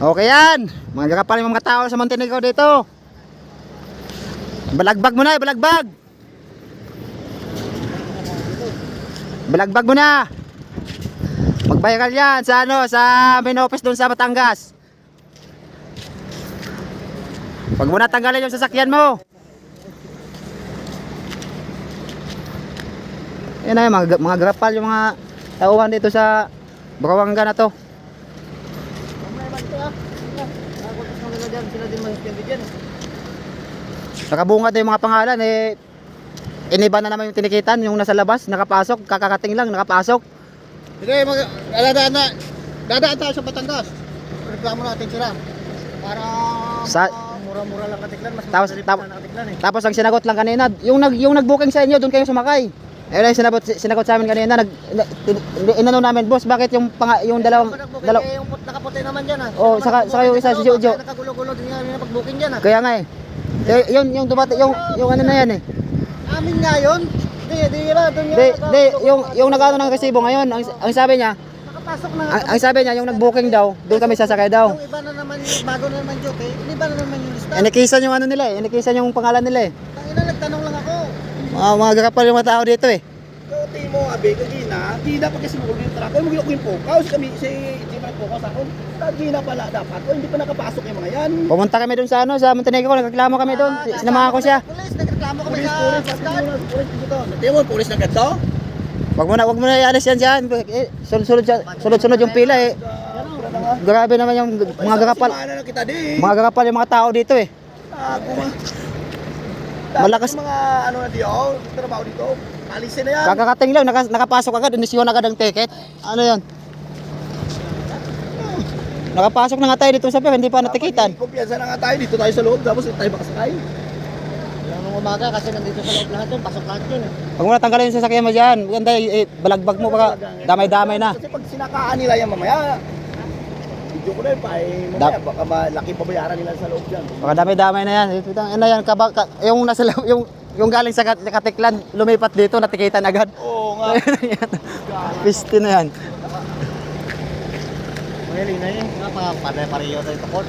Okay yan. Mga kapal yung mga tao sa Montenegro dito. Balagbag mo na, balagbag. Balagbag mo na. Mag-viral yan sa ano, sa main office doon sa Batangas. Pag mo natanggalin yung sasakyan mo. Yan na yung mga grapal yung mga tauhan dito sa Burawanga na to. Nakabunga yung mga pangalan eh. Iniba na naman yung tinikitan, yung nasa labas, nakapasok, kakakating lang, nakapasok. Hindi, dadaan tayo sa Batangas. Reklamo natin sila. Para mura-mura lang katiklan, mas mura katiklan eh. Tapos ang sinagot lang kanina, yung nag-booking sa inyo, doon kayo sumakay. Ayun ay sinagot sa amin kanina, inano namin, boss, bakit yung dalawang yung nakaputi naman diyan ah. Oh, saka yung isa si Jojo. Nakagulo-gulo din nga pag-booking diyan ah. Kaya nga eh. Yung dumati yung ano na yan eh. Amin nga yun. Di ba doon Yung nag-ano ng resibo ngayon, ang sabi niya, nakapasok na. ang sabi niya yung nag-booking daw, doon kami sasakay daw. Yung iba na naman, bago na naman joke eh. Iba na naman yung lista. Inikisan yung ano nila eh, inikisan yung pangalan nila eh. Tangina, nagtanong lang ako. Mga gakapal yung mga tao dito eh. Kote mo, abe, kagina, di dapat kasi mo yung truck. Ay, magilok yung pokaw. Kami, si Jimmy pokaw sa ako. Kagina pala dapat. O, hindi pa nakapasok yung mga yan. Pumunta kami doon sa ano, sa Montenegro, nagreklamo kami doon. Sinamahan ko siya. Pulis, nagreklamo kami sa Pascal. Pulis dito. Pulis na ganito. Wag mo na i-alis yan dyan. Sunod-sunod yung pila eh. Grabe naman yung mga gakapal. Simana na kita di. Mga gakapal yung mga tao dito eh. Malakas. Mga ano na diyo, trabaho dito. Alisin na yan. Kakakating lang, nakapasok agad, inisyon agad ang ticket. Ano yan? Nakapasok na nga tayo dito sa pier, hindi pa natikitan. Kumpiyansa na nga tayo, dito tayo sa loob, tapos tayo makasakay. Yung umaga kasi nandito sa loob lahat yun, pasok lahat yun. Huwag mo na tanggalin yung sasakyan mo dyan. Ganda, balagbag mo baka damay-damay na. Kasi pag sinakaan nila yan mamaya, video ko na yun pa mamaya, baka malaki pabayaran nila sa loob dyan. Baka damay-damay na yan. Ano yan, yung nasa yung galing sa Katiklan, lumipat dito, natikitan agad. Oo nga. Piste na yan. Magaling na yun, pare-pareho tayo tukod.